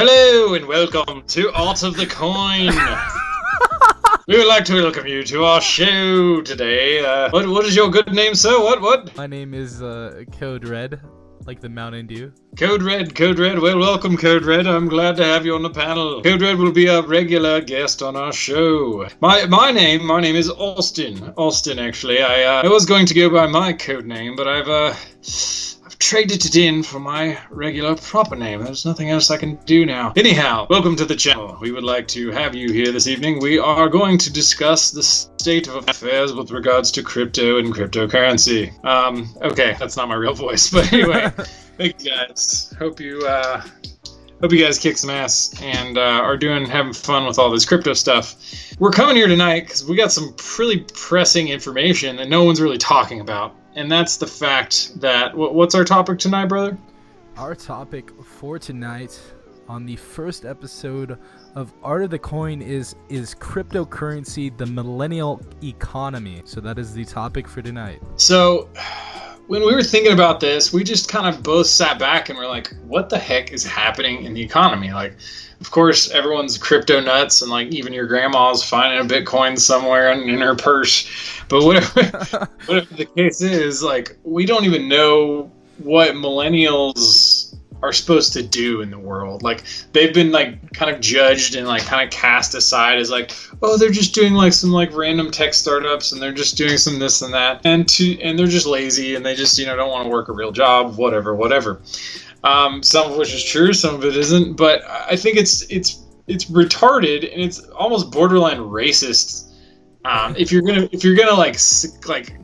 Hello and welcome to Art of the Coin. We would like to welcome you to our show today. What is your good name, sir? What? My name is Code Red, like the Mountain Dew. Code Red. Well, welcome, Code Red. I'm glad to have you on the panel. Code Red will be a regular guest on our show. My name is Austin. Austin, actually. I was going to go by my code name, but I've traded it in for my regular proper name. There's nothing else I can do now. Anyhow, welcome to the channel. We would like to have you here this evening. We are going to discuss the state of affairs with regards to crypto and cryptocurrency. Okay, that's not my real voice, but anyway, thank you guys. Hope you guys kick some ass and are having fun with all this crypto stuff. We're coming here tonight because we got some really pressing information that no one's really talking about. And that's the fact that, what's our topic tonight, brother? Our topic for tonight on the first episode of Art of the Coin is cryptocurrency the millennial economy? So that is the topic for tonight. So when we were thinking about this, we just kind of both sat back and were like, what the heck is happening in the economy? Like, of course, everyone's crypto nuts, and like even your grandma's finding a Bitcoin somewhere in her purse. But whatever the case is, like, we don't even know what millennials are supposed to do in the world. Like, they've been like kind of judged and like kind of cast aside as like, oh, they're just doing like some like random tech startups, and they're just doing some this and that, and they're just lazy, and they just don't want to work a real job, whatever. Some of which is true, some of it isn't, but I think it's retarded, and it's almost borderline racist. If you're gonna like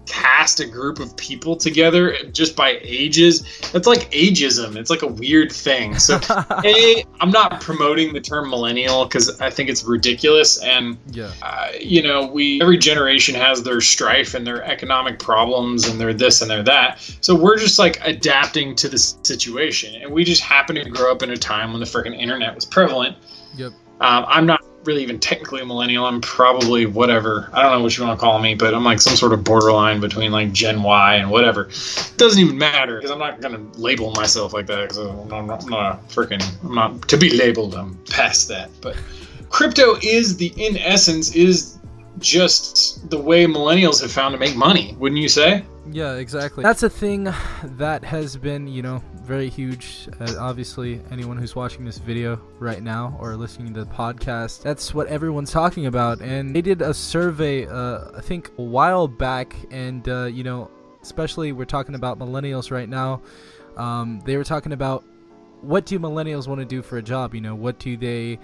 cast a group of people together just by ages, that's like ageism. It's like a weird thing. So, I'm not promoting the term millennial because I think it's ridiculous, and every generation has their strife and their economic problems and their this and their that. So we're just like adapting to the situation, and we just happen to grow up in a time when the freaking internet was prevalent. Yep. I'm not really even technically a millennial. I'm probably whatever. I don't know what you want to call me, but I'm like some sort of borderline between like Gen Y and whatever. It doesn't even matter because I'm not going to label myself like that because I'm not to be labeled. I'm past that. But crypto in essence is just the way millennials have found to make money, wouldn't you say? Yeah, exactly. That's a thing that has been, very huge. Obviously, anyone who's watching this video right now or listening to the podcast, that's what everyone's talking about. And they did a survey, I think, a while back, and, especially we're talking about millennials right now. They were talking about what do millennials want to do for a job? What do they...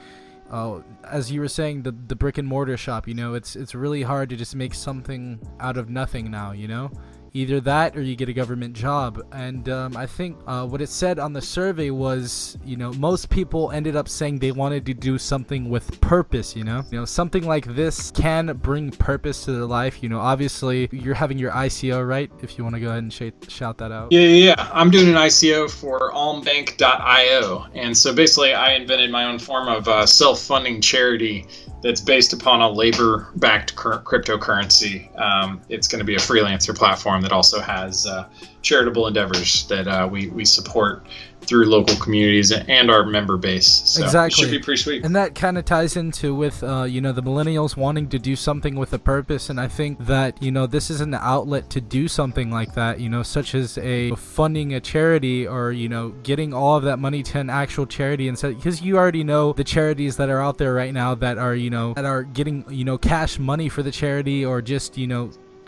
as you were saying, the brick and mortar shop, it's really hard to just make something out of nothing now, Either that or you get a government job. And I think what it said on the survey was, most people ended up saying they wanted to do something with purpose, something like this can bring purpose to their life. Obviously you're having your ICO, right? If you want to go ahead and shout that out. Yeah. I'm doing an ICO for almbank.io. And so basically I invented my own form of self-funding charity that's based upon a labor-backed cryptocurrency. It's going to be a freelancer platform that also has charitable endeavors that we support through local communities and our member base. So exactly. It should be pretty sweet. And that kind of ties into with, the millennials wanting to do something with a purpose. And I think that, this is an outlet to do something like that, such as funding a charity or, getting all of that money to an actual charity instead. Because you already know the charities that are out there right now that are, that are getting, cash money for the charity or just,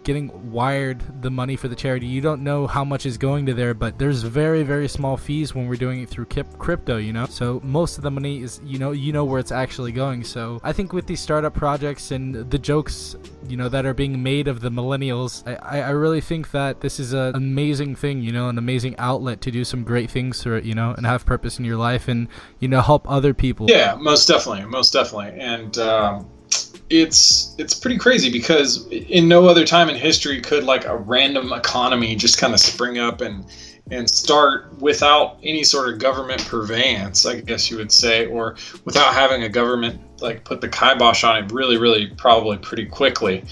getting wired the money for the charity. You don't know how much is going to there, but there's very, very small fees when we're doing it through crypto, So most of the money is, where it's actually going. So I think with these startup projects and the jokes, that are being made of the millennials, I really think that this is an amazing thing, an amazing outlet to do some great things through it, and have purpose in your life and, help other people. Yeah, most definitely. And, it's pretty crazy because in no other time in history could like a random economy just kind of spring up and start without any sort of government purveyance, I guess you would say, or without having a government like put the kibosh on it really, really probably pretty quickly.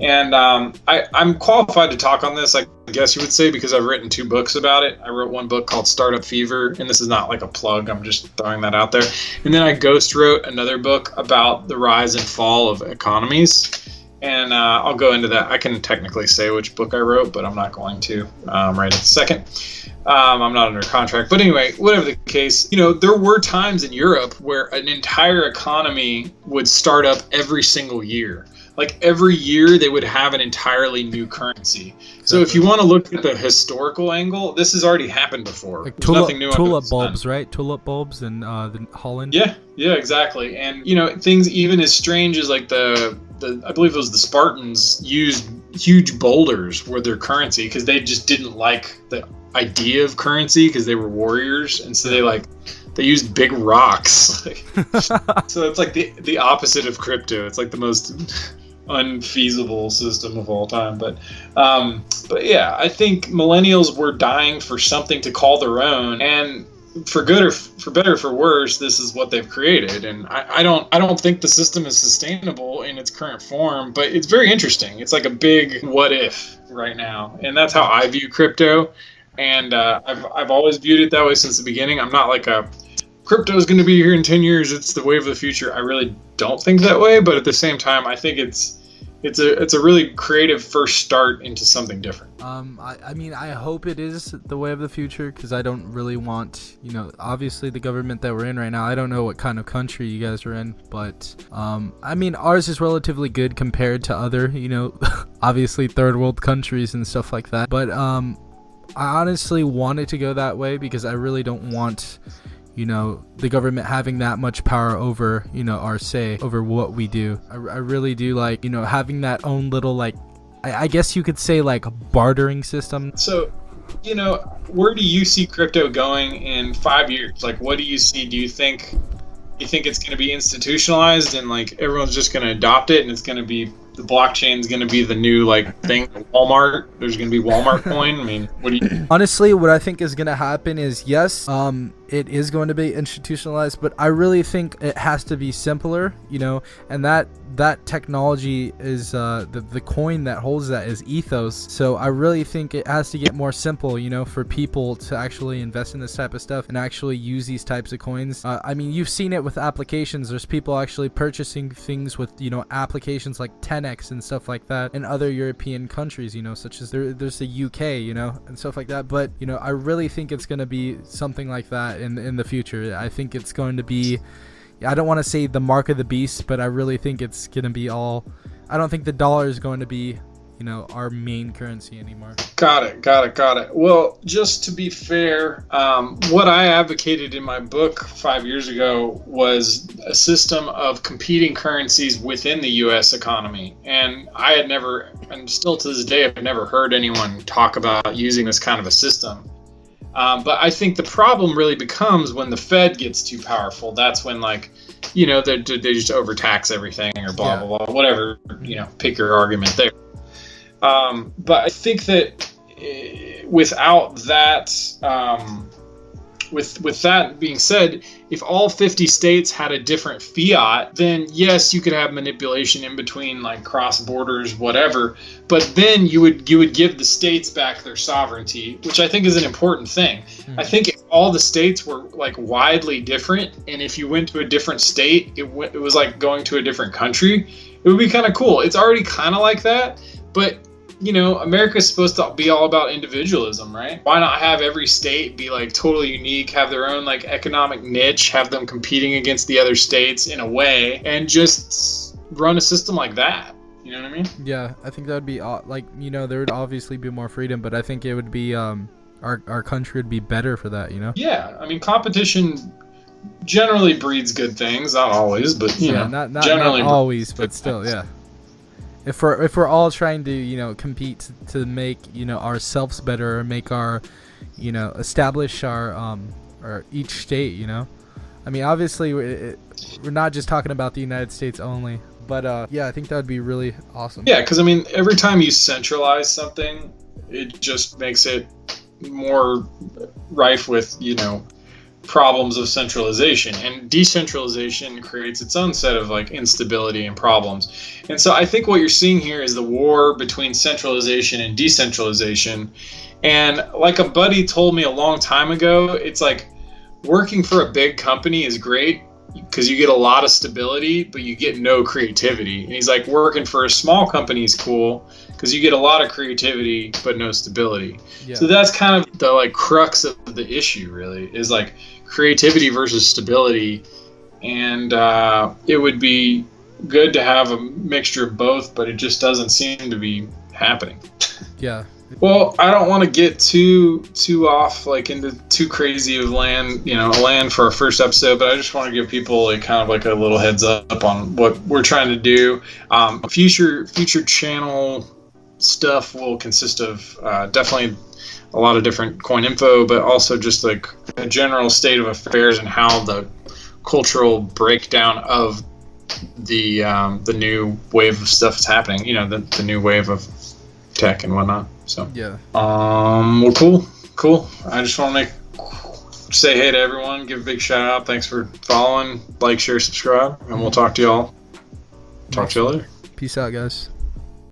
And I'm qualified to talk on this, I guess you would say, because I've written 2 books about it. I wrote one book called Startup Fever, and this is not like a plug, I'm just throwing that out there. And then I ghost wrote another book about the rise and fall of economies. And I'll go into that. I can technically say which book I wrote, but I'm not going to right at the second. I'm not under contract. But anyway, whatever the case, there were times in Europe where an entire economy would start up every single year. Like every year they would have an entirely new currency. So if you want to look at the historical angle, this has already happened before. Like tulip bulbs, right? Tulip bulbs in Holland. Yeah, exactly. And things even as strange as like the I believe it was the Spartans used huge boulders were their currency because they just didn't like the idea of currency because they were warriors, and so they used big rocks. So it's like the opposite of crypto. It's like the most unfeasible system of all time. But yeah, I think millennials were dying for something to call their own, and for good or for better or for worse, this is what they've created. And I don't think the system is sustainable in its current form, but it's very interesting. It's like a big what if right now, and that's how I view crypto. And I've always viewed it that way since the beginning. I'm not like crypto is going to be here in 10 years. It's the wave of the future. I really don't think that way. But at the same time, I think it's a really creative first start into something different. I mean, I hope it is the way of the future, because I don't really want, obviously the government that we're in right now, I don't know what kind of country you guys are in, but I mean, ours is relatively good compared to other, obviously third world countries and stuff like that. But I honestly want it to go that way because I really don't want, the government having that much power over, our say over what we do. I really do like, having that own little, like, I guess you could say like a bartering system. So, where do you see crypto going in 5 years? Like, what do you see? Do you think it's going to be institutionalized and like everyone's just going to adopt it, and it's going to be the blockchain is going to be the new like thing? Walmart, there's going to be Walmart coin. I mean, what do you? Honestly, what I think is going to happen is yes, it is going to be institutionalized, but I really think it has to be simpler, and that technology is the coin that holds that is ethos. So I really think it has to get more simple, for people to actually invest in this type of stuff and actually use these types of coins. I mean, you've seen it with applications. There's people actually purchasing things with, applications like 10x and stuff like that in other European countries, such as there's the UK, and stuff like that. But, I really think it's going to be something like that in the future. I think it's going to be, I don't want to say the mark of the beast, but I really think it's going to be I don't think the dollar is going to be, our main currency anymore. Got it. Well, just to be fair, what I advocated in my book 5 years ago was a system of competing currencies within the U.S. economy. And I had never, and still to this day, I've never heard anyone talk about using this kind of a system. But I think the problem really becomes when the Fed gets too powerful. That's when, like, they just overtax everything or blah, blah, blah, whatever, pick your argument there. But I think that without that, with that being said, if all 50 states had a different fiat, then yes, you could have manipulation in between, like cross borders, whatever. But then you would give the states back their sovereignty, which I think is an important thing. Mm-hmm. I think if all the states were like widely different, and if you went to a different state, it was like going to a different country, it would be kind of cool. It's already kind of like that, but America's supposed to be all about individualism, right? Why not have every state be like totally unique, have their own like economic niche, have them competing against the other states in a way, and just run a system like that? You know what I mean? Yeah, I think that would be there would obviously be more freedom, but I think it would be our country would be better for that, Yeah, I mean, competition generally breeds good things, not always, but not generally not always, but still, yeah. If we're all trying to compete to make ourselves better, or make our establish our each state, I mean, obviously we're not just talking about the United States only, but yeah, I think that would be really awesome. Yeah, because I mean, every time you centralize something, it just makes it more rife with problems of centralization, and decentralization creates its own set of like instability and problems. And so I think what you're seeing here is the war between centralization and decentralization. And like a buddy told me a long time ago, it's like working for a big company is great because you get a lot of stability, but you get no creativity. And he's like, working for a small company is cool because you get a lot of creativity, but no stability. Yeah. So that's kind of the like crux of the issue, really, is like creativity versus stability. And it would be good to have a mixture of both, but it just doesn't seem to be happening. Yeah. Well, I don't want to get too off like into too crazy of land for our first episode, but I just want to give people like kind of like a little heads up on what we're trying to do. Future channel stuff will consist of definitely a lot of different coin info, but also just like a general state of affairs and how the cultural breakdown of the new wave of stuff is happening. You know, the new wave of tech and whatnot. So yeah. Well, cool. I just want to say hey to everyone, give a big shout out. Thanks for following, like, share, subscribe, and we'll talk to y'all. Talk to you later. Peace out, guys.